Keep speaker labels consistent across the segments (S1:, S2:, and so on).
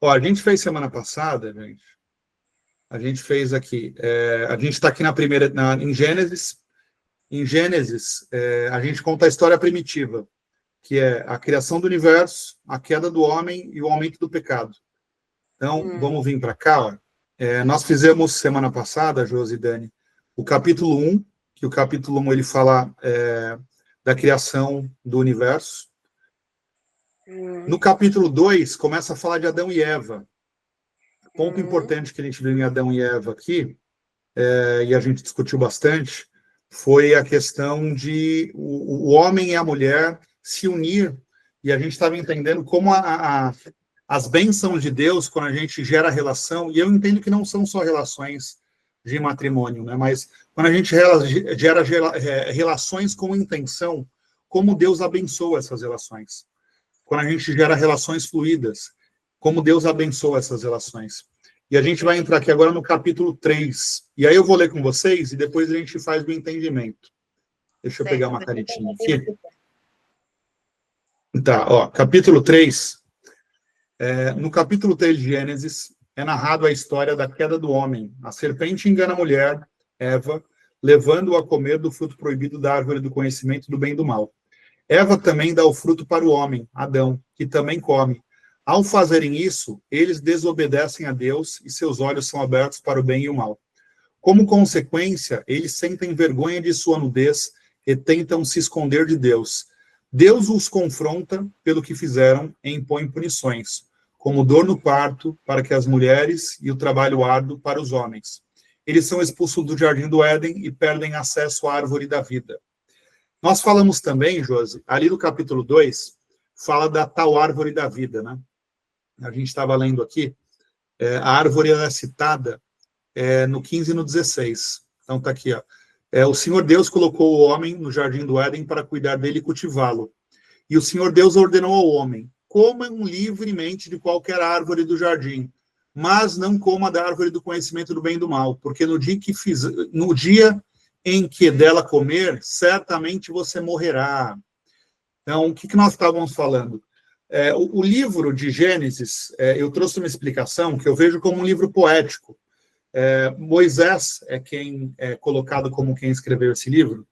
S1: Ó, a gente fez semana passada, gente. A gente fez aqui. A gente está aqui em Gênesis. Em Gênesis, a gente conta a história primitiva, que é a criação do universo, a queda do homem e o aumento do pecado. Então, vamos vir para cá. Ó. Nós fizemos semana passada, Josi e Dani, o capítulo 1, que o capítulo 1 ele fala da criação do universo. No capítulo 2, começa a falar de Adão e Eva. Ponto importante que a gente viu em Adão e Eva aqui, e a gente discutiu bastante, foi a questão de o homem e a mulher se unir, e a gente estava entendendo como as bênçãos de Deus, quando a gente gera relação, e eu entendo que não são só relações de matrimônio, né, mas quando a gente gera relações com intenção, como Deus abençoa essas relações. Quando a gente gera relações fluídas, como Deus abençoa essas relações. E a gente vai entrar aqui agora no capítulo 3. E aí eu vou ler com vocês e depois a gente faz o entendimento. Deixa eu pegar uma canetinha aqui. Tá, ó, capítulo 3. No capítulo 3 de Gênesis, é narrado a história da queda do homem. A serpente engana a mulher, Eva, levando-o a comer do fruto proibido da árvore do conhecimento do bem e do mal. Eva também dá o fruto para o homem, Adão, que também come. Ao fazerem isso, eles desobedecem a Deus e seus olhos são abertos para o bem e o mal. Como consequência, eles sentem vergonha de sua nudez e tentam se esconder de Deus. Deus os confronta pelo que fizeram e impõe punições, como dor no parto para que as mulheres e o trabalho árduo para os homens. Eles são expulsos do jardim do Éden e perdem acesso à árvore da vida. Nós falamos também, Josi, ali no capítulo 2, fala da tal árvore da vida, né? A gente estava lendo aqui, a árvore é citada no 15 e no 16. Então está aqui, ó. O Senhor Deus colocou o homem no jardim do Éden para cuidar dele e cultivá-lo. E o Senhor Deus ordenou ao homem: comam livremente de qualquer árvore do jardim, mas não coma da árvore do conhecimento do bem e do mal, porque no dia em que dela comer, certamente você morrerá. Então, o que nós estávamos falando? O livro de Gênesis, eu trouxe uma explicação que eu vejo como um livro poético. Moisés é quem é colocado como quem escreveu esse livro,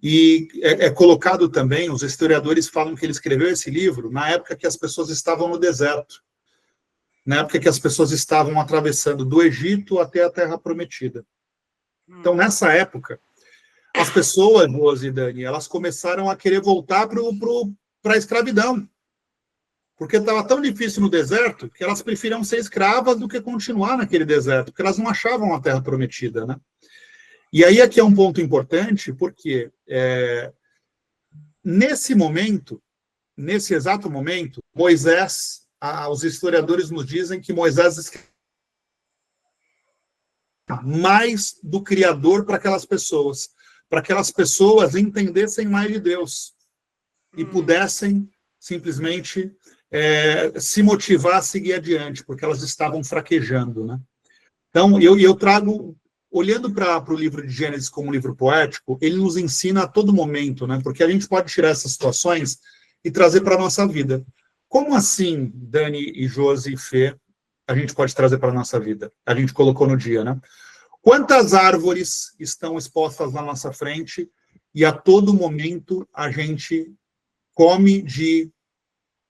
S1: e é colocado também, os historiadores falam que ele escreveu esse livro na época que as pessoas estavam no deserto, na época que as pessoas estavam atravessando do Egito até a Terra Prometida. Então, nessa época, as pessoas, Rose e Dani, elas começaram a querer voltar para a escravidão, porque estava tão difícil no deserto que elas preferiam ser escravas do que continuar naquele deserto, porque elas não achavam a Terra Prometida, né? E aí aqui é um ponto importante, porque nesse exato momento, Moisés, os historiadores nos dizem que Moisés mais do Criador para aquelas pessoas entendessem mais de Deus e pudessem simplesmente se motivar a seguir adiante, porque elas estavam fraquejando, né? Então, eu trago, olhando para o livro de Gênesis como um livro poético, ele nos ensina a todo momento, né? Porque a gente pode tirar essas situações e trazer para a nossa vida. Como assim, Dani e Josi e Fê, a gente pode trazer para a nossa vida? A gente colocou no dia, né? Quantas árvores estão expostas na nossa frente e a todo momento a gente come de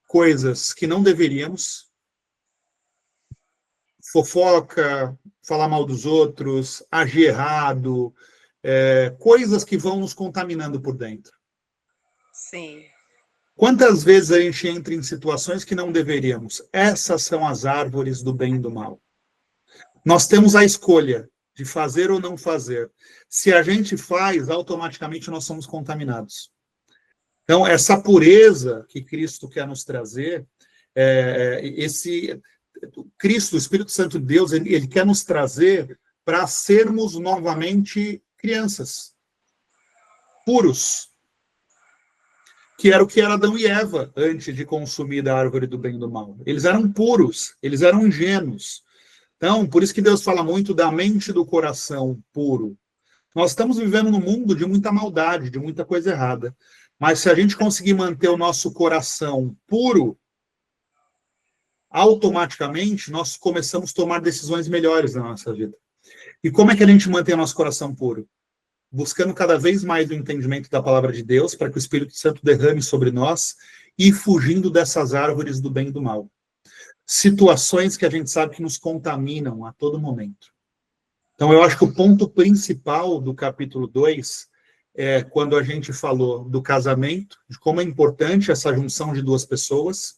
S1: coisas que não deveríamos, fofoca, falar mal dos outros, agir errado, coisas que vão nos contaminando por dentro.
S2: Sim.
S1: Quantas vezes a gente entra em situações que não deveríamos? Essas são as árvores do bem e do mal. Nós temos a escolha de fazer ou não fazer. Se a gente faz, automaticamente nós somos contaminados. Então, essa pureza que Cristo quer nos trazer, Cristo, o Espírito Santo de Deus, ele quer nos trazer para sermos novamente crianças, puros, que era o que era Adão e Eva antes de consumir da árvore do bem e do mal. Eles eram puros, eles eram ingênuos. Então, por isso que Deus fala muito da mente do coração puro. Nós estamos vivendo num mundo de muita maldade, de muita coisa errada. Mas se a gente conseguir manter o nosso coração puro, automaticamente nós começamos a tomar decisões melhores na nossa vida. E como é que a gente mantém o nosso coração puro? Buscando cada vez mais o entendimento da palavra de Deus, para que o Espírito Santo derrame sobre nós, e fugindo dessas árvores do bem e do mal. Situações que a gente sabe que nos contaminam a todo momento. Então, eu acho que o ponto principal do capítulo 2 é quando a gente falou do casamento, de como é importante essa junção de duas pessoas,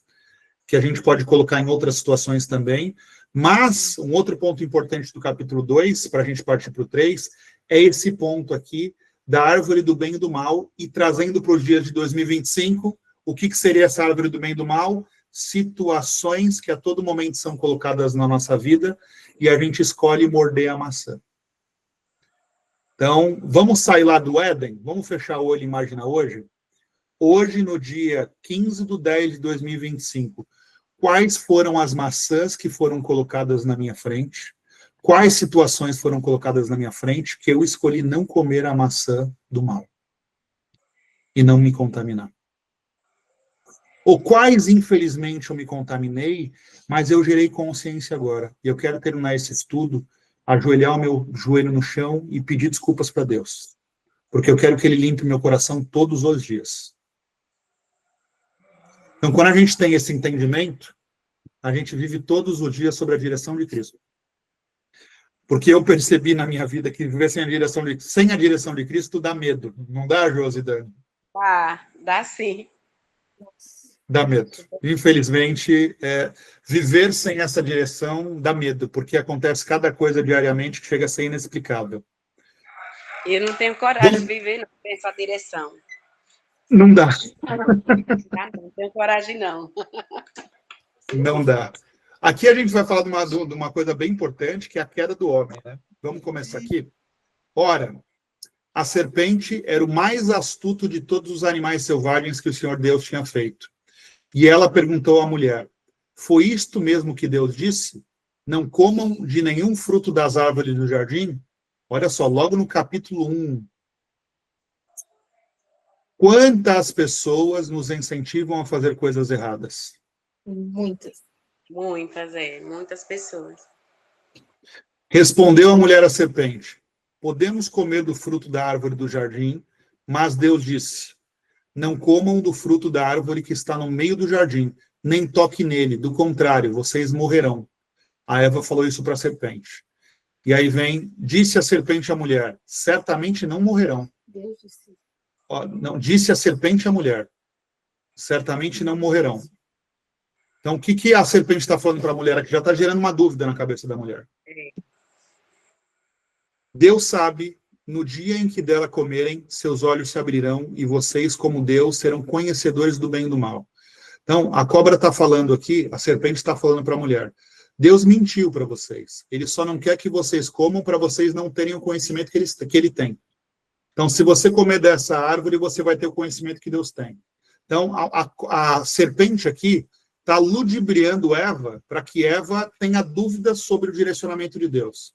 S1: que a gente pode colocar em outras situações também, mas um outro ponto importante do capítulo 2, para a gente partir para o 3, é esse ponto aqui da árvore do bem e do mal, e trazendo para os dias de 2025, o que seria essa árvore do bem e do mal? Situações que a todo momento são colocadas na nossa vida e a gente escolhe morder a maçã. Então, vamos sair lá do Éden? Vamos fechar o olho e imaginar hoje? Hoje, no dia 15/10/2025, quais foram as maçãs que foram colocadas na minha frente? Quais situações foram colocadas na minha frente que eu escolhi não comer a maçã do mal? E não me contaminar. Ou quais, infelizmente, eu me contaminei, mas eu gerei consciência agora. E eu quero terminar esse estudo, ajoelhar o meu joelho no chão e pedir desculpas para Deus. Porque eu quero que Ele limpe meu coração todos os dias. Então, quando a gente tem esse entendimento, a gente vive todos os dias sob a direção de Cristo. Porque eu percebi na minha vida que viver sem a direção de Cristo dá medo. Não dá, Josi, Dani?
S2: Dá sim.
S1: Dá medo. Infelizmente, viver sem essa direção dá medo, porque acontece cada coisa diariamente que chega a ser inexplicável.
S2: Eu não tenho coragem de viver não, sem essa direção.
S1: Não dá.
S2: Não tenho coragem, não.
S1: Não dá. Aqui a gente vai falar de uma coisa bem importante, que é a queda do homem, né? Vamos começar aqui? Ora, a serpente era o mais astuto de todos os animais selvagens que o Senhor Deus tinha feito. E ela perguntou à mulher, foi isto mesmo que Deus disse? Não comam de nenhum fruto das árvores do jardim? Olha só, logo no capítulo 1. Quantas pessoas nos incentivam a fazer coisas erradas?
S3: Muitas.
S2: Muitas pessoas.
S1: Respondeu a mulher à serpente, podemos comer do fruto da árvore do jardim, mas Deus disse, não comam do fruto da árvore que está no meio do jardim, nem toque nele, do contrário, vocês morrerão. A Eva falou isso para a serpente. E aí disse a serpente à mulher, certamente não morrerão.
S3: Deus disse.
S1: Não, disse a serpente à mulher, certamente não morrerão. Então, o que a serpente está falando para a mulher aqui? Já está gerando uma dúvida na cabeça da mulher. Deus sabe, no dia em que dela comerem, seus olhos se abrirão e vocês, como Deus, serão conhecedores do bem e do mal. Então, a cobra está falando aqui, a serpente está falando para a mulher. Deus mentiu para vocês. Ele só não quer que vocês comam para vocês não terem o conhecimento que ele tem. Então, se você comer dessa árvore, você vai ter o conhecimento que Deus tem. Então, a serpente aqui está ludibriando Eva para que Eva tenha dúvidas sobre o direcionamento de Deus.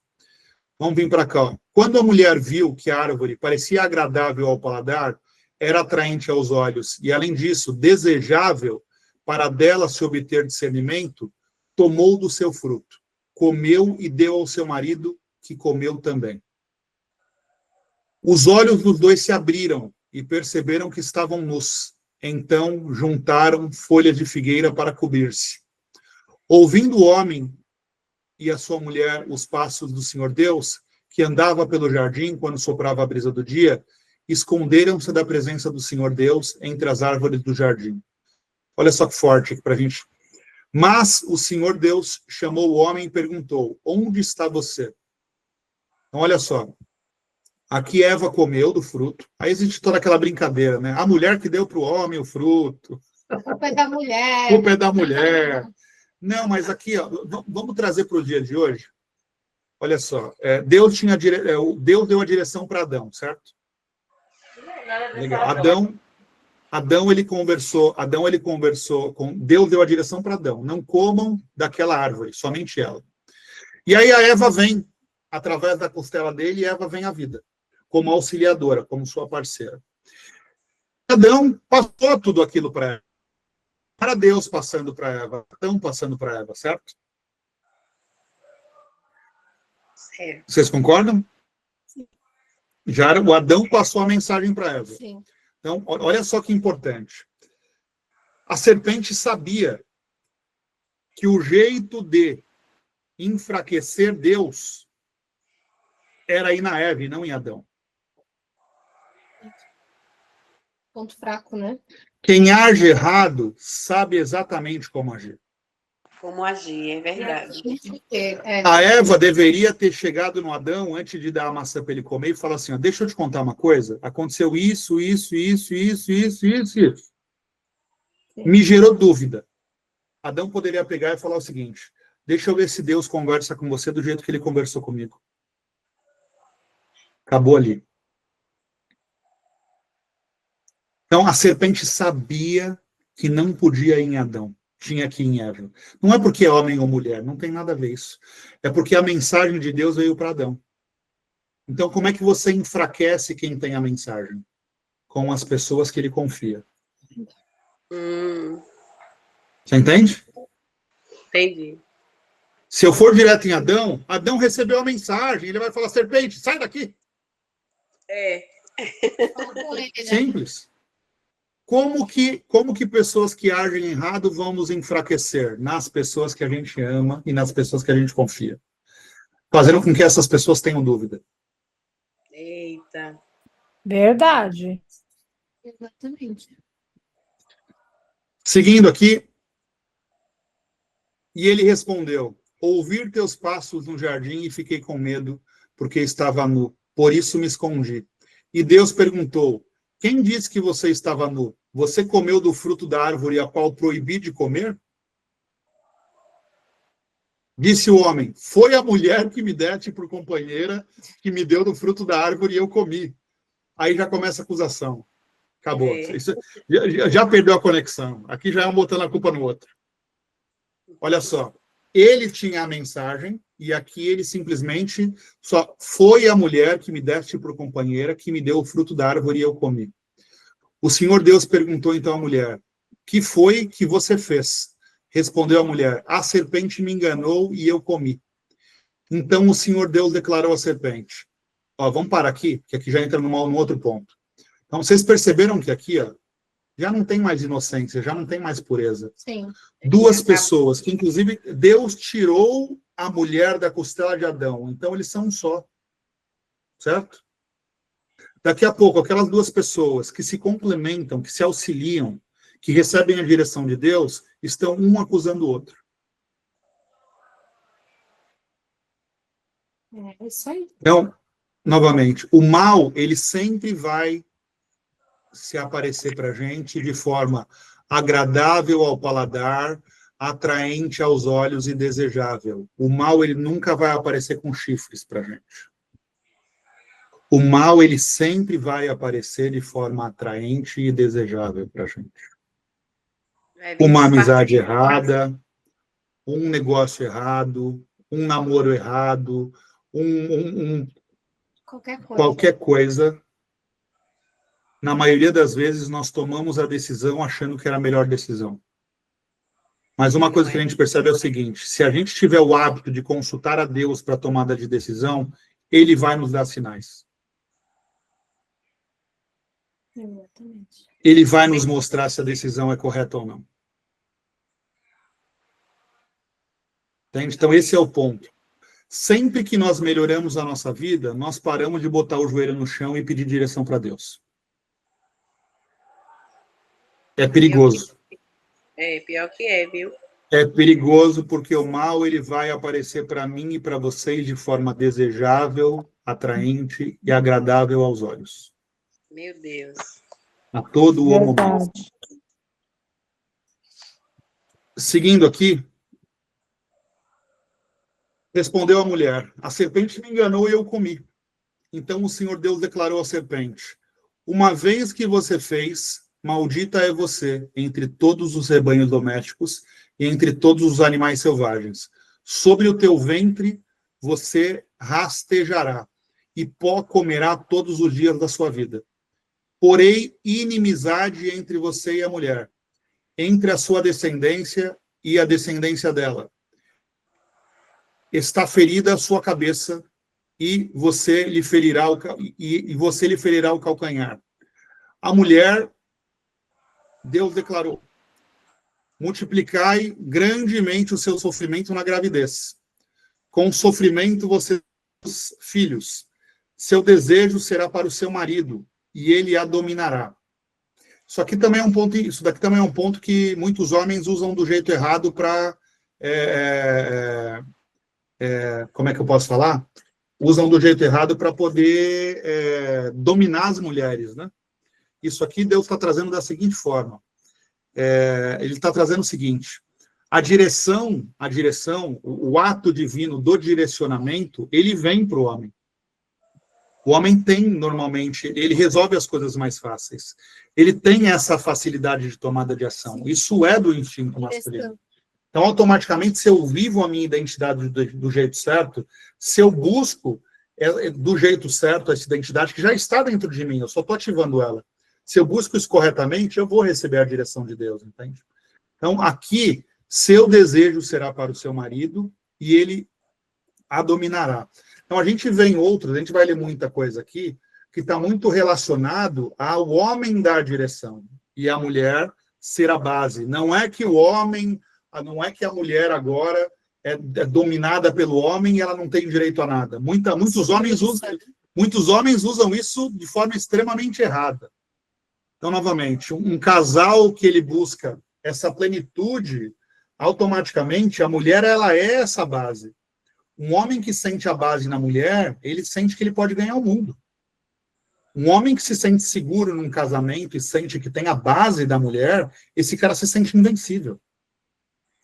S1: Vamos vir para cá. Ó. Quando a mulher viu que a árvore parecia agradável ao paladar, era atraente aos olhos e, além disso, desejável para dela se obter discernimento, tomou do seu fruto, comeu e deu ao seu marido, que comeu também. Os olhos dos dois se abriram e perceberam que estavam nus. Então juntaram folhas de figueira para cobrir-se. Ouvindo o homem e a sua mulher os passos do Senhor Deus, que andava pelo jardim quando soprava a brisa do dia, esconderam-se da presença do Senhor Deus entre as árvores do jardim. Olha só que forte aqui para a gente. Mas o Senhor Deus chamou o homem e perguntou, onde está você? Então, olha só. Aqui Eva comeu do fruto. Aí existe toda aquela brincadeira, né? A mulher que deu para o homem o fruto.
S3: A culpa é da mulher.
S1: A culpa é da mulher. Não, mas aqui, ó, vamos trazer para o dia de hoje. Olha só, Deus deu a direção para Adão, certo? Legal. Adão ele conversou com Deus, deu a direção para Adão. Não comam daquela árvore, somente ela. E aí a Eva vem, através da costela dele, e Eva vem à vida, como auxiliadora, como sua parceira. Adão passou tudo aquilo para ela. Para Deus passando para Eva, Adão passando para Eva, certo?
S2: Certo.
S1: Vocês concordam? Já era, o Adão passou a mensagem para Eva.
S3: Sim.
S1: Então, olha só que importante. A serpente sabia que o jeito de enfraquecer Deus era ir na Eva e não em Adão.
S3: Ponto fraco, né?
S1: Quem age errado sabe exatamente como agir.
S2: Como agir, é verdade.
S1: A Eva deveria ter chegado no Adão antes de dar a maçã para ele comer e falar assim, ó, deixa eu te contar uma coisa, aconteceu isso. Me gerou dúvida. Adão poderia pegar e falar o seguinte, deixa eu ver se Deus conversa com você do jeito que ele conversou comigo. Acabou ali. Então, a serpente sabia que não podia ir em Adão, tinha que ir em Eva. Não é porque é homem ou mulher, não tem nada a ver isso. É porque a mensagem de Deus veio para Adão. Então, como é que você enfraquece quem tem a mensagem? Com as pessoas que ele confia. Você entende?
S2: Entendi.
S1: Se eu for direto em Adão, Adão recebeu a mensagem, ele vai falar, serpente, sai daqui. Simples. Como que pessoas que agem errado vão nos enfraquecer? Nas pessoas que a gente ama e nas pessoas que a gente confia. Fazendo com que essas pessoas tenham dúvida.
S2: Eita.
S4: Verdade.
S3: Exatamente.
S1: Seguindo aqui, e ele respondeu, ouvi teus passos no jardim e fiquei com medo, porque estava nu, por isso me escondi. E Deus perguntou, quem disse que você estava nu? Você comeu do fruto da árvore a qual proibi de comer? Disse o homem, foi a mulher que me deste por companheira, que me deu do fruto da árvore e eu comi. Aí já começa a acusação. Acabou. Isso, já perdeu a conexão. Aqui já é um botando a culpa no outro. Olha só. Ele tinha a mensagem e aqui ele simplesmente só foi a mulher que me deste por companheira, que me deu o fruto da árvore e eu comi. O Senhor Deus perguntou então à mulher, que foi que você fez? Respondeu a mulher, a serpente me enganou e eu comi. Então o Senhor Deus declarou à serpente, ó, vamos parar aqui, que aqui já entra num outro ponto. Então vocês perceberam que aqui, ó, já não tem mais inocência, já não tem mais pureza.
S3: Sim.
S1: Duas pessoas, que inclusive Deus tirou a mulher da costela de Adão, então eles são um só. Certo? Daqui a pouco, aquelas duas pessoas que se complementam, que se auxiliam, que recebem a direção de Deus, estão um acusando o outro.
S3: É isso aí.
S1: Então, novamente, o mal, ele sempre vai se aparecer para a gente de forma agradável ao paladar, atraente aos olhos e desejável. O mal, ele nunca vai aparecer com chifres para a gente. O mal, ele sempre vai aparecer de forma atraente e desejável para a gente. Uma amizade errada, um negócio errado, um namoro errado, qualquer coisa. Na maioria das vezes, nós tomamos a decisão achando que era a melhor decisão. Mas uma coisa que a gente percebe é o seguinte, se a gente tiver o hábito de consultar a Deus para a tomada de decisão, ele vai nos dar sinais.
S3: Exatamente.
S1: Ele vai nos mostrar se a decisão é correta ou não. Entende? Então, esse é o ponto. Sempre que nós melhoramos a nossa vida, nós paramos de botar o joelho no chão e pedir direção para Deus. É perigoso.
S2: Pior que é, viu?
S1: É perigoso porque o mal ele vai aparecer para mim e para vocês de forma desejável, atraente e agradável aos olhos.
S2: Meu Deus.
S1: A todo o momento. Seguindo aqui, respondeu a mulher, a serpente me enganou e eu comi. Então o Senhor Deus declarou à serpente, uma vez que você fez, maldita é você entre todos os rebanhos domésticos e entre todos os animais selvagens. Sobre o teu ventre você rastejará e pó comerá todos os dias da sua vida. Porém, inimizade entre você e a mulher, entre a sua descendência e a descendência dela. Está ferida a sua cabeça e você lhe ferirá o calcanhar. A mulher, Deus declarou: multiplicai grandemente o seu sofrimento na gravidez. Com sofrimento você terá filhos. Seu desejo será para o seu marido, e ele a dominará. Isso daqui também é um ponto que muitos homens usam do jeito errado para... como é que eu posso falar? Usam do jeito errado para poder dominar as mulheres, né? Isso aqui Deus está trazendo da seguinte forma. Ele está trazendo o seguinte: a direção, o ato divino do direcionamento, ele vem para o homem. O homem tem, normalmente, ele resolve as coisas mais fáceis. Ele tem essa facilidade de tomada de ação. Isso é do instinto masculino. Então, automaticamente, se eu vivo a minha identidade do jeito certo, se eu busco do jeito certo essa identidade que já está dentro de mim, eu só estou ativando ela. Se eu busco isso corretamente, eu vou receber a direção de Deus, entende? Então, aqui, seu desejo será para o seu marido e ele a dominará. Então, a gente vê em outros, a gente vai ler muita coisa aqui, que está muito relacionado ao homem dar direção e a mulher ser a base. Não é que a mulher agora é dominada pelo homem e ela não tem direito a nada. Muitos homens usam isso de forma extremamente errada. Então, novamente, um casal que ele busca essa plenitude, automaticamente, a mulher, ela é essa base. Um homem que sente a base na mulher, ele sente que ele pode ganhar o mundo. Um homem que se sente seguro num casamento e sente que tem a base da mulher, esse cara se sente invencível.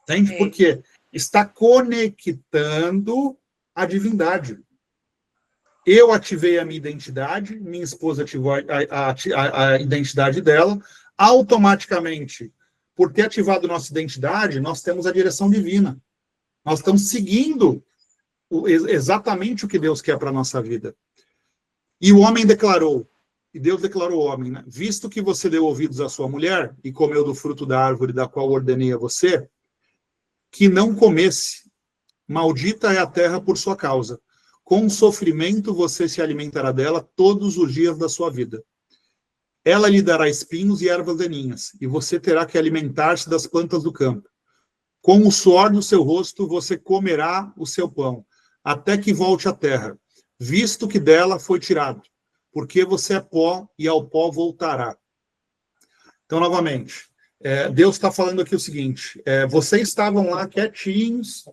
S1: Entende? Por quê? Está conectando a divindade. Eu ativei a minha identidade, minha esposa ativou a identidade dela, automaticamente, por ter ativado nossa identidade, nós temos a direção divina. Nós estamos seguindo exatamente o que Deus quer para a nossa vida. E o homem declarou, e Deus declarou ao homem, né? Visto que você deu ouvidos à sua mulher e comeu do fruto da árvore da qual ordenei a você, que não comesse, maldita é a terra por sua causa. Com sofrimento você se alimentará dela todos os dias da sua vida. Ela lhe dará espinhos e ervas daninhas, e você terá que alimentar-se das plantas do campo. Com o suor do seu rosto você comerá o seu pão, até que volte à terra, visto que dela foi tirado, porque você é pó e ao pó voltará. Então, novamente, Deus está falando aqui o seguinte: vocês estavam lá quietinhos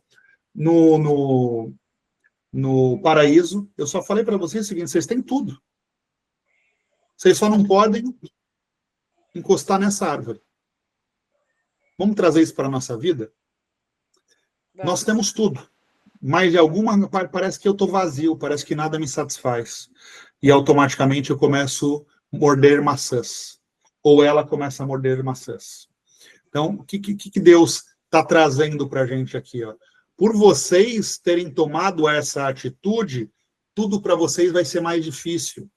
S1: no paraíso, eu só falei para vocês o seguinte: vocês têm tudo. Vocês só não podem encostar nessa árvore. Vamos trazer isso para a nossa vida? Nós temos tudo. Mas de alguma parece que eu estou vazio, parece que nada me satisfaz. E automaticamente eu começo a morder maçãs. Ou ela começa a morder maçãs. Então, o que Deus está trazendo para a gente aqui? Ó? Por vocês terem tomado essa atitude, tudo para vocês vai ser mais difícil.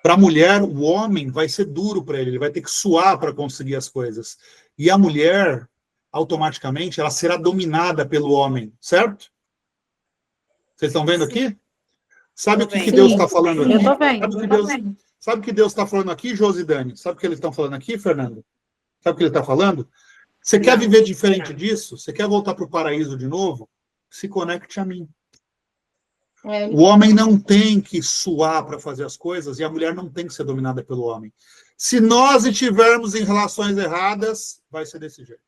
S1: Para a mulher, o homem vai ser duro para ele vai ter que suar para conseguir as coisas. E a mulher, automaticamente, ela será dominada pelo homem, certo? Vocês estão vendo aqui? Sabe o que Deus está falando aqui?
S4: Eu estou vendo.
S1: Sabe o que Deus está falando aqui, Josidane? Sabe o que eles estão falando aqui, Fernando? Sabe o que ele está falando? Você quer viver diferente disso? Você quer voltar para o paraíso de novo? Se conecte a mim. O homem não tem que suar para fazer as coisas e a mulher não tem que ser dominada pelo homem. Se nós estivermos em relações erradas, vai ser desse jeito.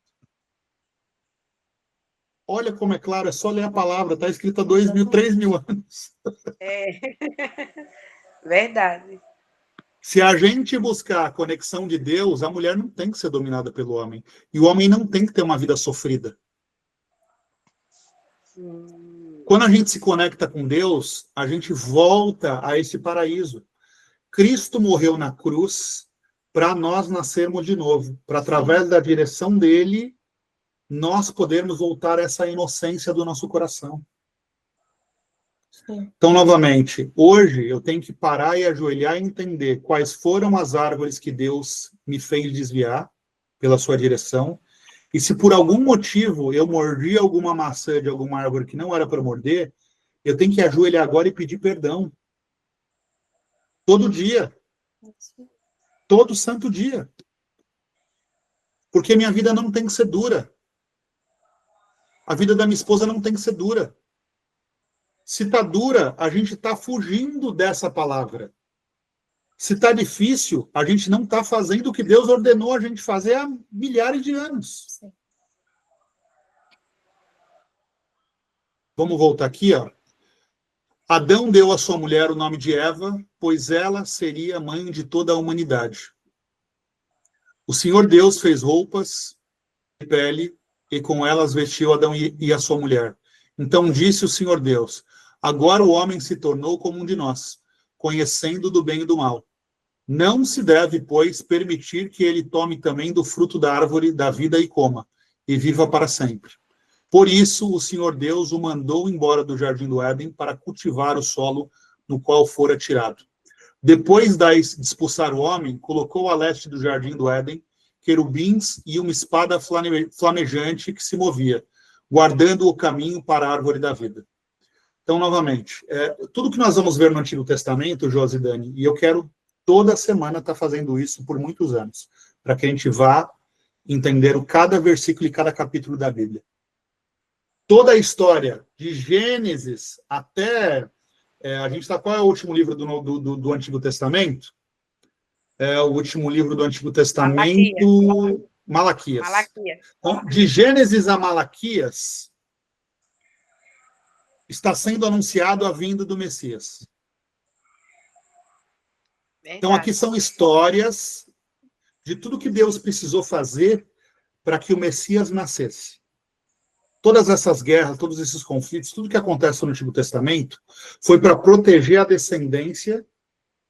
S1: Olha como é claro, é só ler a palavra, está escrita há 2.000, 3.000 anos.
S2: Verdade.
S1: Se a gente buscar a conexão de Deus, a mulher não tem que ser dominada pelo homem. E o homem não tem que ter uma vida sofrida. Quando a gente se conecta com Deus, a gente volta a esse paraíso. Cristo morreu na cruz para nós nascermos de novo, para através da direção dele, nós podermos voltar a essa inocência do nosso coração. Então, novamente, hoje eu tenho que parar e ajoelhar e entender quais foram as árvores que Deus me fez desviar, pela sua direção. E se por algum motivo eu mordi alguma maçã de alguma árvore que não era para morder, eu tenho que ajoelhar agora e pedir perdão. Todo dia. Todo santo dia. Porque minha vida não tem que ser dura. A vida da minha esposa não tem que ser dura. Se está dura, a gente está fugindo dessa palavra. Se está difícil, a gente não está fazendo o que Deus ordenou a gente fazer há milhares de anos.
S3: Sim.
S1: Vamos voltar aqui, ó. Adão deu à sua mulher o nome de Eva, pois ela seria mãe de toda a humanidade. O Senhor Deus fez roupas de pele e com elas vestiu Adão e a sua mulher. Então disse o Senhor Deus: agora o homem se tornou como um de nós, conhecendo do bem e do mal. Não se deve, pois, permitir que ele tome também do fruto da árvore da vida e coma, e viva para sempre. Por isso, o Senhor Deus o mandou embora do jardim do Éden para cultivar o solo no qual fora tirado. Depois de expulsar o homem, colocou a leste do jardim do Éden querubins e uma espada flamejante que se movia, guardando o caminho para a árvore da vida. Então, novamente, tudo que nós vamos ver no Antigo Testamento, Josi e Dani, e eu quero toda semana estar fazendo isso por muitos anos, para que a gente vá entender cada versículo e cada capítulo da Bíblia. Toda a história, de Gênesis até... a gente está... Qual é o último livro do Antigo Testamento? O último livro do Antigo Testamento... Malaquias. Então, de Gênesis a Malaquias, está sendo anunciado a vinda do Messias. Então, aqui são histórias de tudo que Deus precisou fazer para que o Messias nascesse. Todas essas guerras, todos esses conflitos, tudo que acontece no Antigo Testamento foi para proteger a descendência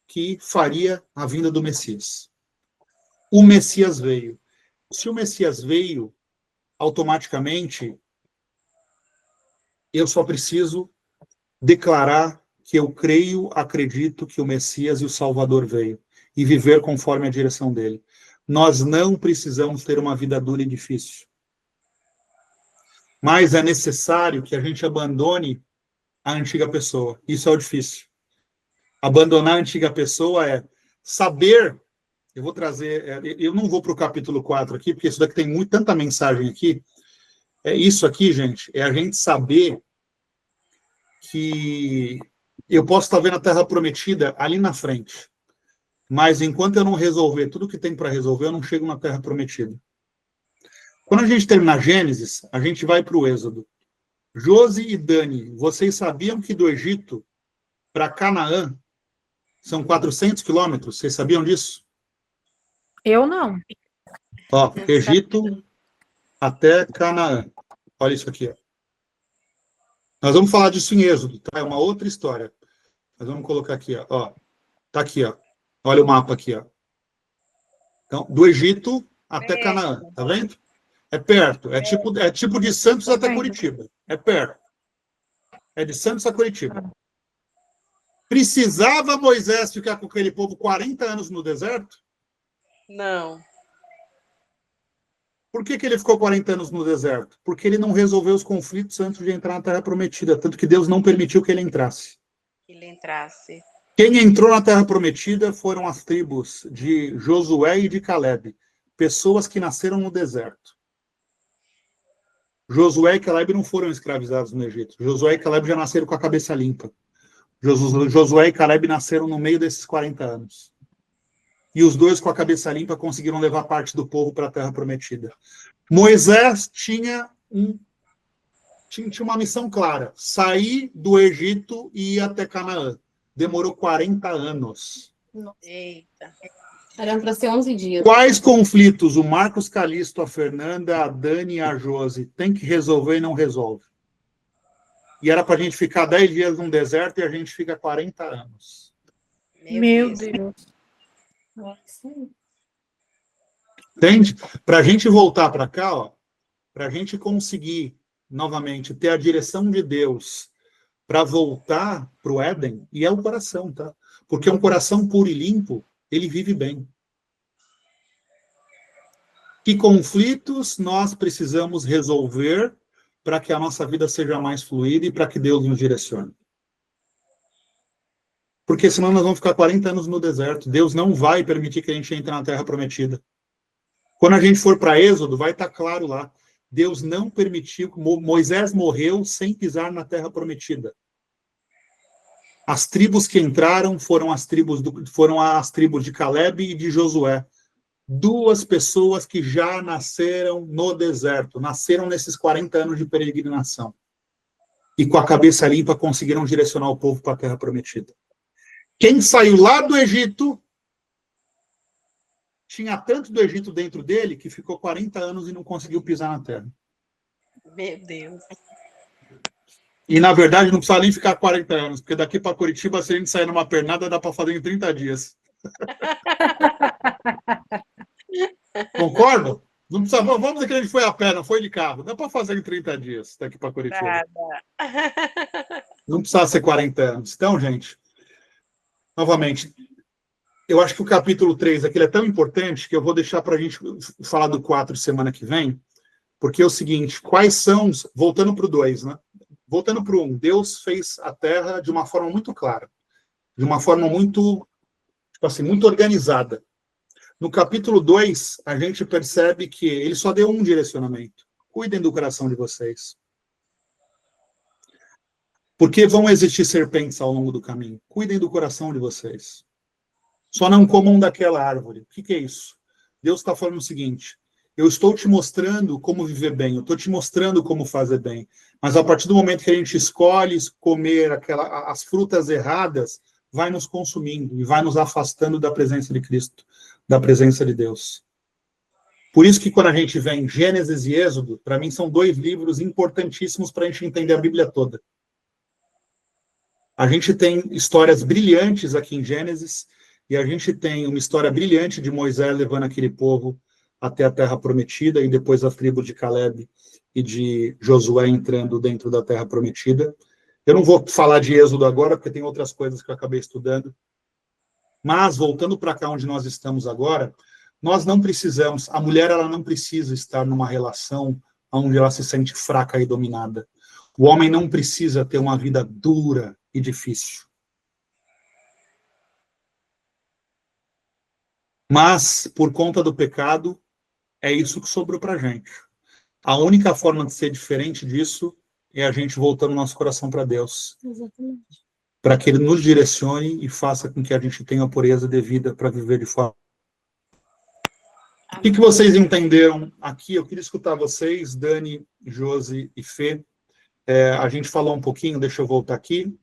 S1: que faria a vinda do Messias. O Messias veio. Se o Messias veio, automaticamente, eu só preciso declarar que eu creio, acredito que o Messias e o Salvador veio e viver conforme a direção dele. Nós não precisamos ter uma vida dura e difícil. Mas é necessário que a gente abandone a antiga pessoa. Isso é o difícil. Abandonar a antiga pessoa é saber... Eu vou trazer... Eu não vou para o capítulo 4 aqui, porque isso daqui tem tanta mensagem aqui. Isso aqui, gente, é a gente saber que eu posso estar vendo a Terra Prometida ali na frente. Mas enquanto eu não resolver tudo que tem para resolver, eu não chego na Terra Prometida. Quando a gente terminar Gênesis, a gente vai para o Êxodo. Josi e Dani, vocês sabiam que do Egito para Canaã são 400 quilômetros? Vocês sabiam disso?
S4: Eu não.
S1: Ó, Egito até Canaã. Olha isso aqui. Ó. Nós vamos falar disso em Êxodo, tá? É uma outra história. Nós vamos colocar aqui, ó. Tá aqui, ó. Olha o mapa aqui, ó. Então, do Egito até Canaã, tá vendo? É perto. É tipo de Santos até Curitiba. É perto. É de Santos a Curitiba. Precisava Moisés ficar com aquele povo 40 anos no deserto?
S2: Não.
S1: Por que ele ficou 40 anos no deserto? Porque ele não resolveu os conflitos antes de entrar na Terra Prometida, tanto que Deus não permitiu que ele entrasse. Quem entrou na Terra Prometida foram as tribos de Josué e de Caleb, pessoas que nasceram no deserto. Josué e Caleb não foram escravizados no Egito. Josué e Caleb já nasceram com a cabeça limpa. Josué e Caleb nasceram no meio desses 40 anos. E os dois, com a cabeça limpa, conseguiram levar parte do povo para a Terra Prometida. Moisés tinha uma missão clara: sair do Egito e ir até Canaã. Demorou 40 anos.
S2: Eita.
S3: Eram para ser 11 dias.
S1: Quais conflitos o Marcos Calisto, a Fernanda, a Dani e a Josi tem que resolver e não resolve? E era para a gente ficar 10 dias num deserto e a gente fica 40 anos.
S4: Meu Deus.
S1: Entende? Para a gente voltar para cá, ó, para a gente conseguir, novamente, ter a direção de Deus para voltar para o Éden, e é o coração, tá? Porque um coração puro e limpo, ele vive bem. Que conflitos nós precisamos resolver para que a nossa vida seja mais fluida e para que Deus nos direcione? Porque senão nós vamos ficar 40 anos no deserto. Deus não vai permitir que a gente entre na Terra Prometida. Quando a gente for para Êxodo, vai estar claro lá. Deus não permitiu, Moisés morreu sem pisar na Terra Prometida. As tribos que entraram foram as tribos de Caleb e de Josué. 2 pessoas que já nasceram no deserto, nasceram nesses 40 anos de peregrinação. E com a cabeça limpa conseguiram direcionar o povo para a Terra Prometida. Quem saiu lá do Egito tinha tanto do Egito dentro dele que ficou 40 anos e não conseguiu pisar na terra.
S2: Meu Deus.
S1: E, na verdade, não precisa nem ficar 40 anos, porque daqui para Curitiba, se a gente sair numa pernada, dá para fazer em 30 dias. Concordo? Não precisa, vamos dizer que a gente foi a pé, não foi de carro. Dá para fazer em 30 dias daqui para Curitiba.
S2: Nada.
S1: Não precisa ser 40 anos. Então, gente, novamente, eu acho que o capítulo 3 aqui é tão importante que eu vou deixar para a gente falar do 4 semana que vem, porque é o seguinte, quais são, voltando para o 2, né? Voltando para o 1, Deus fez a Terra de uma forma muito clara, de uma forma muito, tipo assim, muito organizada. No capítulo 2, a gente percebe que ele só deu um direcionamento. Cuidem do coração de vocês. Porque vão existir serpentes ao longo do caminho. Cuidem do coração de vocês. Só não comam daquela árvore. O que é isso? Deus está falando o seguinte, eu estou te mostrando como viver bem, eu estou te mostrando como fazer bem. Mas a partir do momento que a gente escolhe comer as frutas erradas, vai nos consumindo e vai nos afastando da presença de Cristo, da presença de Deus. Por isso que quando a gente vê em Gênesis e Êxodo, para mim são 2 livros importantíssimos para a gente entender a Bíblia toda. A gente tem histórias brilhantes aqui em Gênesis, e a gente tem uma história brilhante de Moisés levando aquele povo até a Terra Prometida, e depois as tribos de Caleb e de Josué entrando dentro da Terra Prometida. Eu não vou falar de Êxodo agora, porque tem outras coisas que eu acabei estudando. Mas, voltando para cá onde nós estamos agora, nós não precisamos, a mulher ela não precisa estar numa relação onde ela se sente fraca e dominada. O homem não precisa ter uma vida dura e difícil. Mas, por conta do pecado, é isso que sobrou para a gente. A única forma de ser diferente disso é a gente voltando o nosso coração para Deus.
S3: Exatamente.
S1: Para que Ele nos direcione e faça com que a gente tenha a pureza devida para viver de forma. O que vocês entenderam aqui? Eu queria escutar vocês, Dani, Josi e Fê. A gente falou um pouquinho, deixa eu voltar aqui.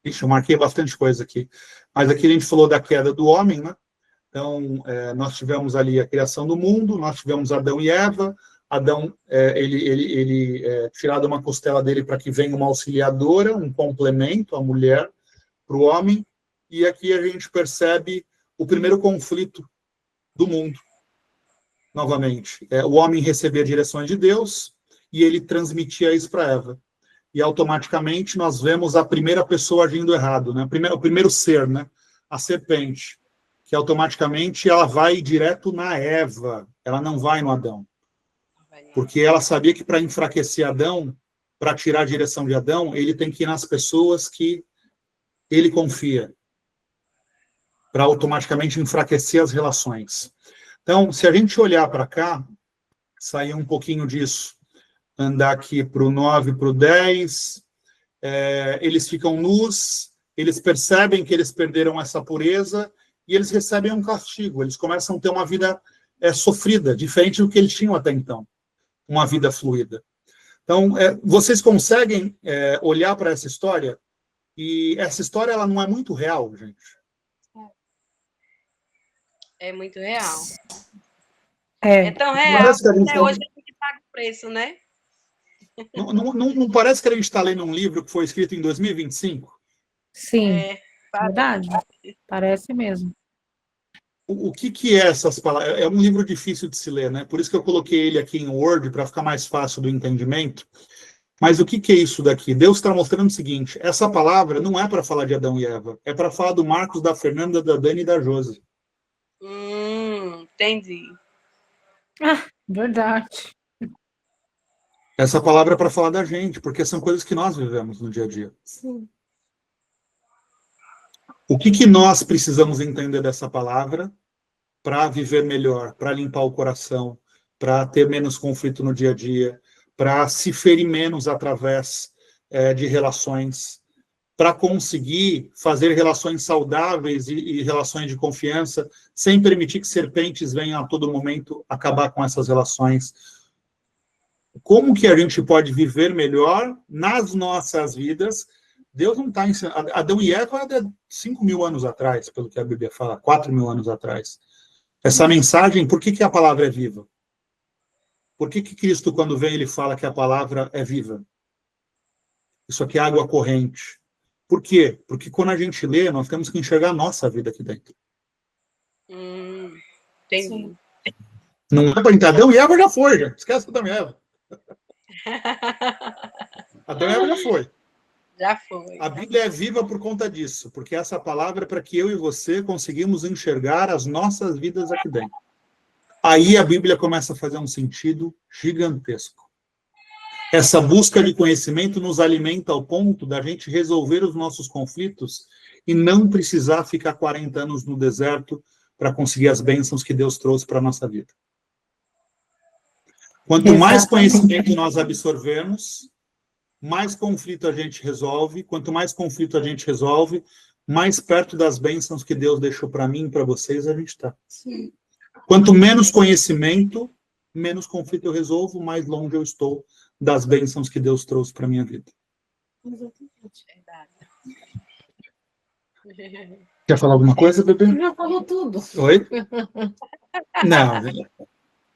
S1: Ixi, eu marquei bastante coisa aqui. Mas aqui a gente falou da queda do homem, né? Então, nós tivemos ali a criação do mundo, nós tivemos Adão e Eva. Adão, ele tirado uma costela dele para que venha uma auxiliadora, um complemento, a mulher, para o homem. E aqui a gente percebe o primeiro conflito do mundo. Novamente, o homem recebia direções de Deus e ele transmitia isso para Eva. E automaticamente nós vemos a primeira pessoa agindo errado, né? O primeiro ser, né? A serpente, que automaticamente ela vai direto na Eva, ela não vai no Adão. Porque ela sabia que para enfraquecer Adão, para tirar a direção de Adão, ele tem que ir nas pessoas que ele confia, para automaticamente enfraquecer as relações. Então, se a gente olhar para cá, sair um pouquinho disso, andar aqui para o 9, para o 10, eles ficam nus, eles percebem que eles perderam essa pureza e eles recebem um castigo, eles começam a ter uma vida sofrida, diferente do que eles tinham até então, uma vida fluida. Então, vocês conseguem olhar para essa história, e essa história ela não é muito real, gente.
S2: É muito real.
S4: É
S2: tão real
S1: Parece que a gente
S2: até hoje a gente paga o preço, né?
S1: Não parece que a gente está lendo um livro que foi escrito em 2025?
S4: Sim, verdade. Parece mesmo.
S1: O que é essas palavras? É um livro difícil de se ler, né? Por isso que eu coloquei ele aqui em Word, para ficar mais fácil do entendimento. Mas o que é isso daqui? Deus está mostrando o seguinte, essa palavra não é para falar de Adão e Eva, é para falar do Marcos, da Fernanda, da Dani e da Josi.
S2: Entendi.
S4: Verdade.
S1: Essa palavra é para falar da gente, porque são coisas que nós vivemos no dia a dia.
S3: Sim.
S1: O que nós precisamos entender dessa palavra para viver melhor, para limpar o coração, para ter menos conflito no dia a dia, para se ferir menos através de relações, para conseguir fazer relações saudáveis e relações de confiança, sem permitir que serpentes venham a todo momento acabar com essas relações. Como que a gente pode viver melhor nas nossas vidas? Deus não está ensinando. Adão e Eva é 5.000 anos atrás, pelo que a Bíblia fala, 4.000 anos atrás. Essa mensagem, por que a palavra é viva? Por que Cristo, quando vem, ele fala que a palavra é viva? Isso aqui é água corrente. Por quê? Porque quando a gente lê, nós temos que enxergar a nossa vida aqui dentro.
S2: Entendi.
S1: Não é para entender. Adão e Eva já foi, já. Esquece Adão e Eva. Adão e Eva já foi.
S2: Já foi.
S1: A Bíblia é viva por conta disso, porque essa palavra é para que eu e você conseguimos enxergar as nossas vidas aqui dentro. Aí a Bíblia começa a fazer um sentido gigantesco. Essa busca de conhecimento nos alimenta ao ponto da gente resolver os nossos conflitos e não precisar ficar 40 anos no deserto para conseguir as bênçãos que Deus trouxe para a nossa vida. Quanto mais conhecimento nós absorvermos, mais conflito a gente resolve. Quanto mais conflito a gente resolve, mais perto das bênçãos que Deus deixou para mim e para vocês a gente está. Quanto menos conhecimento, menos conflito eu resolvo, mais longe eu estou das bênçãos que Deus trouxe para minha vida.
S3: Exatamente.
S2: Verdade.
S1: Quer falar alguma coisa, bebê?
S3: Já falou tudo.
S1: Oi? Não.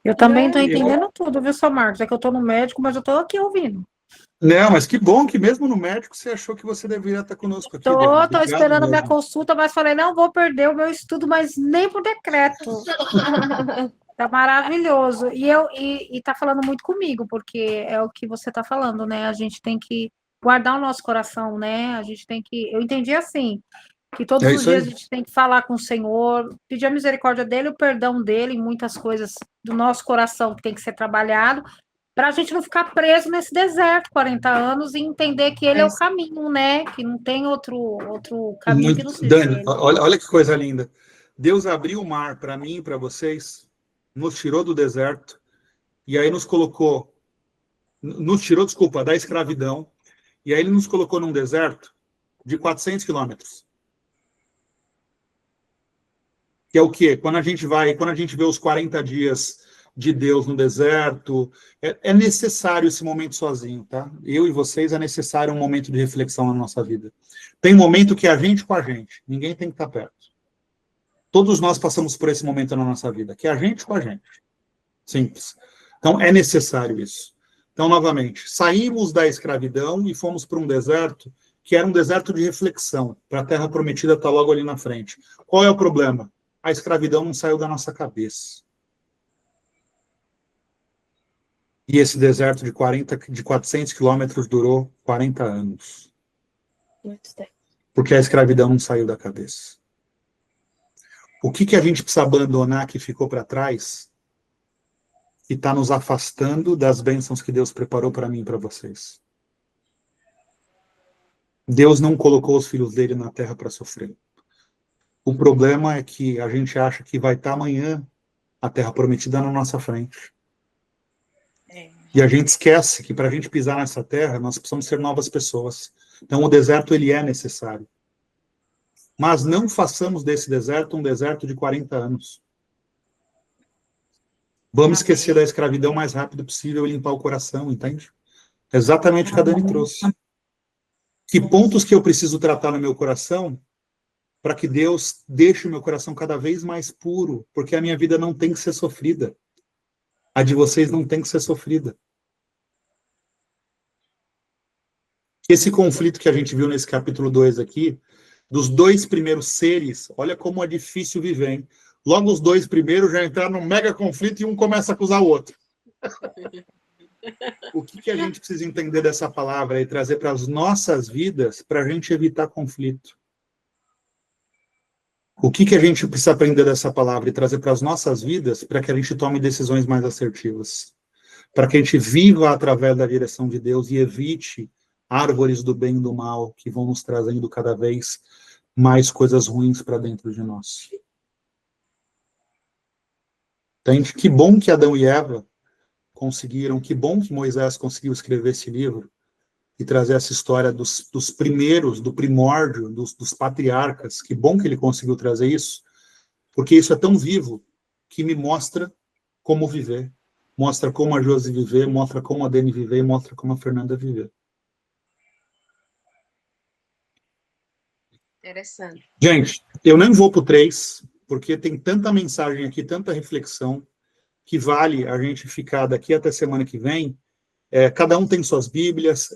S4: Eu também estou entendendo tudo, viu, seu Marcos? É que eu estou no médico, mas eu estou aqui ouvindo.
S1: Não, mas que bom que mesmo no médico você achou que você deveria estar conosco aqui.
S4: Estou esperando minha consulta, mas falei, não vou perder o meu estudo, mas nem por decreto. Tá maravilhoso. E tá falando muito comigo, porque é o que você tá falando, né? A gente tem que guardar o nosso coração, né? A gente tem que... Eu entendi assim, que todos os dias a gente tem que falar com o Senhor, pedir a misericórdia dele, o perdão dele, muitas coisas do nosso coração que tem que ser trabalhado, para a gente não ficar preso nesse deserto 40 anos e entender que ele é o caminho, né? Que não tem outro caminho que não seja
S1: Dani,
S4: ele.
S1: olha que coisa linda. Deus abriu o mar para mim e para vocês, nos tirou do deserto, e aí nos tirou, desculpa, da escravidão, e aí ele nos colocou num deserto de 400 quilômetros. Que é o quê? Quando a gente vê os 40 dias de Deus no deserto, é necessário esse momento sozinho, tá? Eu e vocês é necessário um momento de reflexão na nossa vida. Tem momento que é a gente com a gente, ninguém tem que estar perto. Todos nós passamos por esse momento na nossa vida, que é a gente com a gente. Simples. Então, é necessário isso. Então, novamente, saímos da escravidão e fomos para um deserto, que era um deserto de reflexão, para a Terra Prometida estar logo ali na frente. Qual é o problema? A escravidão não saiu da nossa cabeça. E esse deserto de 400 quilômetros durou 40 anos. Porque a escravidão não saiu da cabeça. O que a gente precisa abandonar que ficou para trás e está nos afastando das bênçãos que Deus preparou para mim e para vocês? Deus não colocou os filhos dele na terra para sofrer. O problema é que a gente acha que vai estar amanhã a terra prometida na nossa frente. E a gente esquece que para a gente pisar nessa terra, nós precisamos ser novas pessoas. Então o deserto ele é necessário. Mas não façamos desse deserto um deserto de 40 anos. Vamos esquecer da escravidão o mais rápido possível e limpar o coração, entende? Exatamente o que a Dani trouxe. Que pontos que eu preciso tratar no meu coração para que Deus deixe o meu coração cada vez mais puro, porque a minha vida não tem que ser sofrida. A de vocês não tem que ser sofrida. Esse conflito que a gente viu nesse capítulo 2 aqui, dos dois primeiros seres, olha como é difícil viver, hein? Logo os dois primeiros já entraram num mega conflito e um começa a acusar o outro. O que a gente precisa entender dessa palavra e trazer para as nossas vidas para a gente evitar conflito? O que a gente precisa aprender dessa palavra e trazer para as nossas vidas para que a gente tome decisões mais assertivas? Para que a gente viva através da direção de Deus e evite árvores do bem e do mal que vão nos trazendo cada vez mais coisas ruins para dentro de nós. Entende? Que bom que Adão e Eva conseguiram, que bom que Moisés conseguiu escrever esse livro e trazer essa história dos primeiros, do primórdio, dos patriarcas. Que bom que ele conseguiu trazer isso, porque isso é tão vivo que me mostra como viver, mostra como a Josi viver, mostra como a Dani viver e mostra como a Fernanda viver.
S2: Interessante.
S1: Gente, eu nem vou para o 3, porque tem tanta mensagem aqui, tanta reflexão, que vale a gente ficar daqui até semana que vem. Cada um tem suas Bíblias,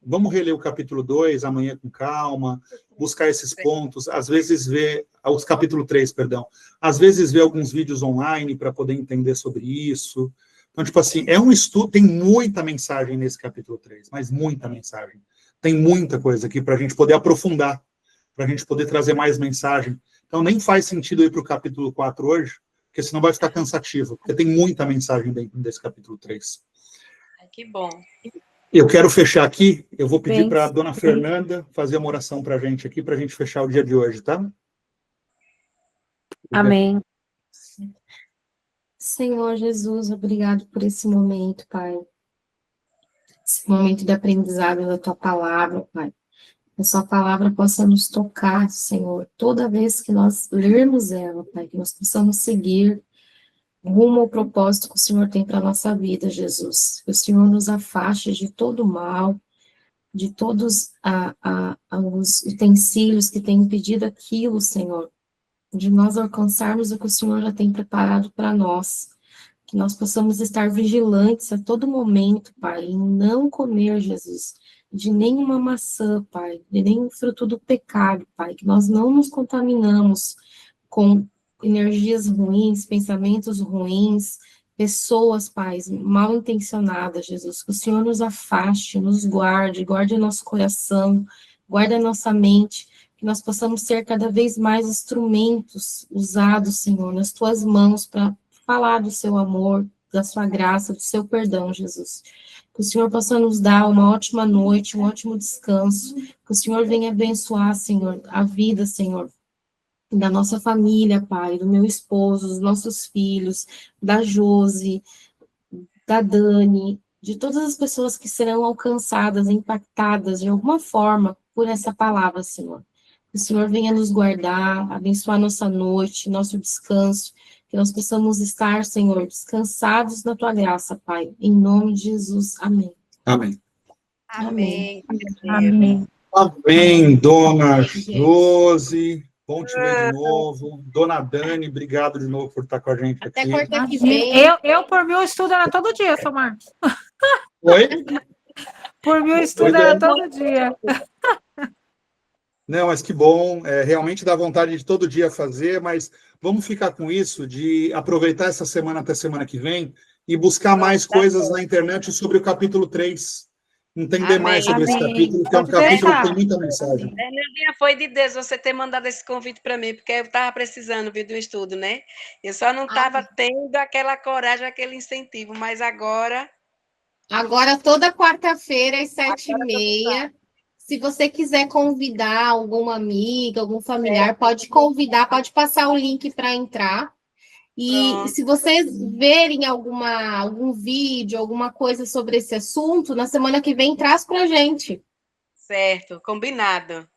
S1: vamos reler o capítulo 2 amanhã com calma, buscar esses pontos, às vezes ver, os capítulo 3, perdão, às vezes ver alguns vídeos online para poder entender sobre isso. Então, tipo assim, é um estudo, tem muita mensagem nesse capítulo 3, mas muita mensagem. Tem muita coisa aqui para a gente poder aprofundar, para a gente poder trazer mais mensagem. Então, nem faz sentido ir para o capítulo 4 hoje, porque senão vai ficar cansativo, porque tem muita mensagem dentro desse capítulo 3.
S2: Que bom.
S1: Eu quero fechar aqui, eu vou pedir para a dona Fernanda fazer uma oração para a gente aqui, para a gente fechar o dia de hoje, tá?
S4: Amém.
S3: Senhor Jesus, obrigado por esse momento, Pai. Esse momento de aprendizado da Tua palavra, Pai. Que a Sua palavra possa nos tocar, Senhor, toda vez que nós lermos ela, Pai, que nós possamos seguir rumo ao propósito que o Senhor tem para a nossa vida, Jesus. Que o Senhor nos afaste de todo mal, de todos os utensílios que têm impedido aquilo, Senhor, de nós alcançarmos o que o Senhor já tem preparado para nós. Que nós possamos estar vigilantes a todo momento, Pai, e não comer, Jesus, de nenhuma maçã, Pai, de nenhum fruto do pecado, Pai, que nós não nos contaminamos com energias ruins, pensamentos ruins, pessoas, Pai, mal intencionadas, Jesus, que o Senhor nos afaste, nos guarde nosso coração, guarde a nossa mente, que nós possamos ser cada vez mais instrumentos usados, Senhor, nas Tuas mãos para falar do Seu amor, da Sua graça, do Seu perdão, Jesus. Que o Senhor possa nos dar uma ótima noite, um ótimo descanso, que o Senhor venha abençoar, Senhor, a vida, Senhor, da nossa família, Pai, do meu esposo, dos nossos filhos, da Josi, da Dani, de todas as pessoas que serão alcançadas, impactadas de alguma forma por essa palavra, Senhor. Que o Senhor venha nos guardar, abençoar nossa noite, nosso descanso, que nós possamos estar, Senhor, descansados na Tua graça, Pai. Em nome de Jesus. Amém.
S1: Amém.
S2: Amém.
S4: Amém.
S1: Amém, dona Josi. Bom te ver de novo. Dona Dani, obrigado de novo por estar com a gente
S3: Até
S1: aqui.
S3: quarta que vem.
S4: Eu, por mim, eu estudo era todo dia, seu Marcos.
S1: Oi?
S4: Por mim, eu estudo era todo dia.
S1: Não, mas que bom. Realmente dá vontade de todo dia fazer, mas vamos ficar com isso, de aproveitar essa semana até semana que vem e buscar mais coisas na internet sobre o capítulo 3. Entender mais sobre esse capítulo, que é um capítulo que tem muita mensagem.
S2: Fernandinha, foi de Deus você ter mandado esse convite para mim, porque eu estava precisando, viu, de um estudo, né? Eu só não estava tendo aquela coragem, aquele incentivo, mas agora...
S3: Agora, toda quarta-feira, às 7h30, se você quiser convidar alguma amiga, algum familiar, pode convidar, pode passar o link para entrar. E se vocês verem algum vídeo, alguma coisa sobre esse assunto, na semana que vem traz pra gente.
S2: Certo, combinado.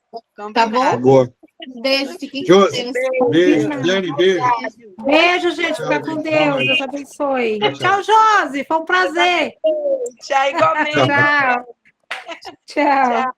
S3: Tá bom?
S1: Boa.
S3: Beijo, fiquem com
S1: Josi,
S3: Deus.
S1: beijo. Dani, beijo.
S4: Beijo, gente. Fica com Deus. Deus abençoe. Tchau, Josi. Foi um prazer.
S2: Tchau, igualmente.
S4: Tchau. Tchau.